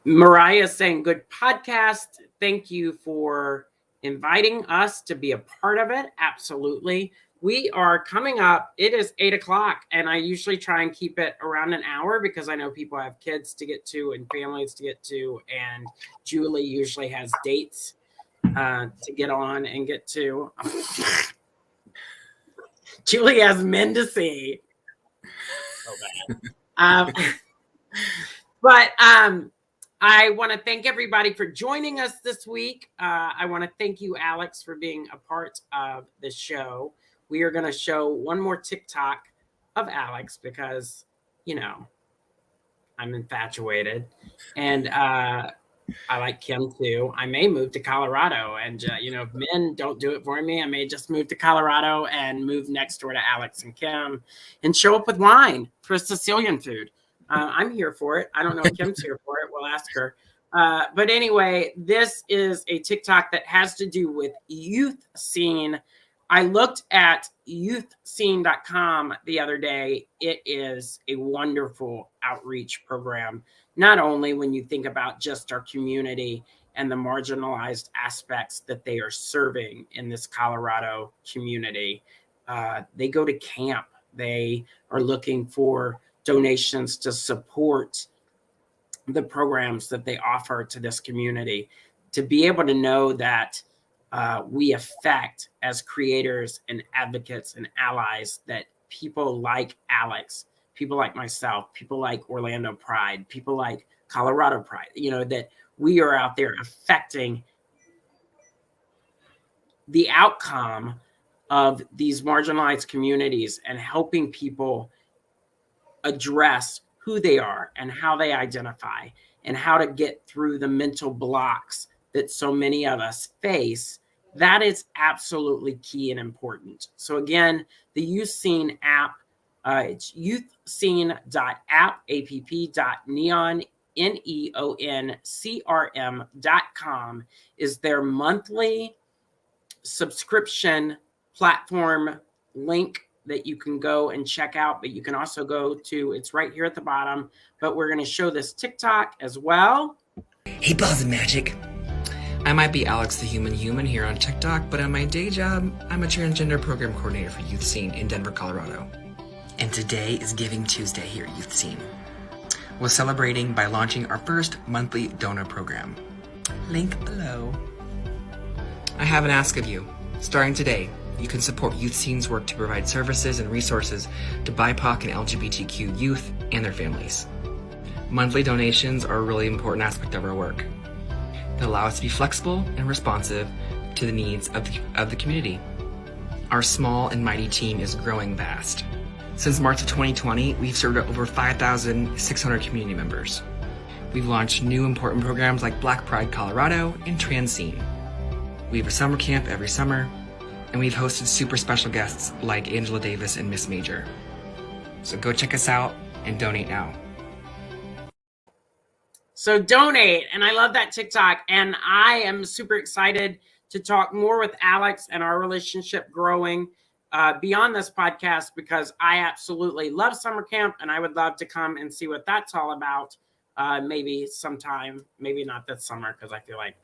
Mariah saying, good podcast. Thank you for inviting us to be a part of it. Absolutely. We are coming up. It is 8 o'clock, and I usually try and keep it around an hour because I know people have kids to get to and families to get to, and Julie usually has dates to get on and get to. Julie has men to see. So bad. But I want to thank everybody for joining us this week. I want to thank you, Alex, for being a part of the show. We are going to show one more TikTok of Alex because, you know, I'm infatuated. And I like Kim too. I may move to Colorado, and you know, if men don't do it for me, I may just move to Colorado and move next door to Alex and Kim and show up with wine for Sicilian food. I'm here for it. I don't know if Kim's here for it. We'll ask her. But anyway, this is a TikTok that has to do with youth scene. I looked at youthscene.com the other day. It is a wonderful outreach program. Not only when you think about just our community and the marginalized aspects that they are serving in this Colorado community, they go to camp. They are looking for donations to support the programs that they offer to this community. To be able to know that we affect as creators and advocates and allies, that people like Alex, people like myself, people like Orlando Pride, people like Colorado Pride, you know, that we are out there affecting the outcome of these marginalized communities and helping people address who they are and how they identify and how to get through the mental blocks that so many of us face. That is absolutely key and important. So again, the Youth Scene app, it's youthscene.app, app.neon, neoncrm.com is their monthly subscription platform link that you can go and check out, but you can also go to, it's right here at the bottom, but we're going to show this TikTok as well. Hey, Balls of Magic. I might be Alex the Human here on TikTok, but on my day job, I'm a transgender program coordinator for Youth Scene in Denver, Colorado. And today is Giving Tuesday here at Youth Scene. We're celebrating by launching our first monthly donor program. Link below. I have an ask of you. Starting today, you can support Youth Scene's work to provide services and resources to BIPOC and LGBTQ youth and their families. Monthly donations are a really important aspect of our work. They allow us to be flexible and responsive to the needs of the community. Our small and mighty team is growing fast. Since March of 2020, we've served over 5,600 community members. We've launched new important programs like Black Pride Colorado and Trans Scene. We have a summer camp every summer, and we've hosted super special guests like Angela Davis and Miss Major. So go check us out and donate now. So donate, and I love that TikTok, and I am super excited to talk more with Alex and our relationship growing beyond this podcast, because I absolutely love summer camp, and I would love to come and see what that's all about. Maybe sometime, maybe not this summer, because I feel like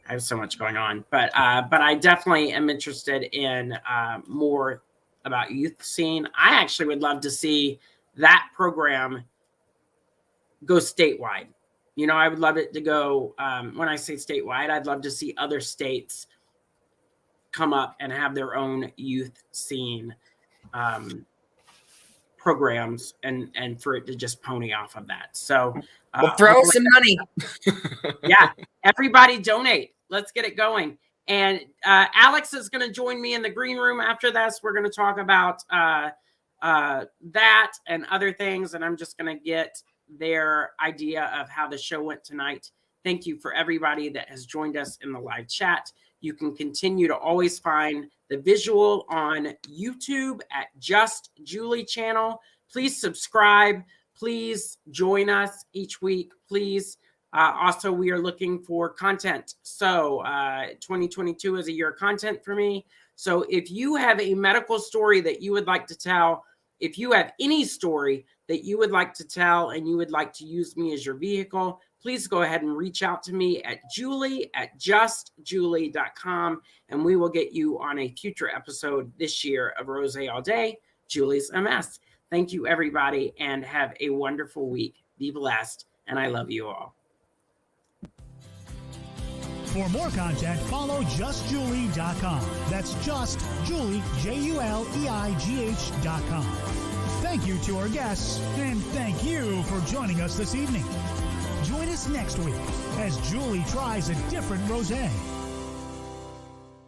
I have so much going on, but I definitely am interested in more about Youth Scene. I actually would love to see that program go statewide. You know, I would love it to go, when I say statewide, I'd love to see other states come up and have their own Youth Scene programs, and for it to just pony off of that. So we'll throw some money. Yeah, everybody donate. Let's get it going. And Alex is going to join me in the green room after this. We're going to talk about that and other things, and I'm just going to get their idea of how the show went tonight. Thank you for everybody that has joined us in the live chat. You can continue to always find the visual on YouTube at Just Juleigh channel. Please subscribe. Please join us each week. Please. Also, we are looking for content. So 2022 is a year of content for me. So if you have a medical story that you would like to tell, if you have any story that you would like to tell and you would like to use me as your vehicle, please go ahead and reach out to me at julie@justjuleigh.com, and we will get you on a future episode this year of Rose All Day, Juleigh's a Mess. Thank you, everybody, and have a wonderful week. Be blessed, and I love you all. For more content, follow justjuleigh.com. That's just Julie, JULEIGH.com. Thank you to our guests, and thank you for joining us this evening. Join us next week as Julie tries a different rosé.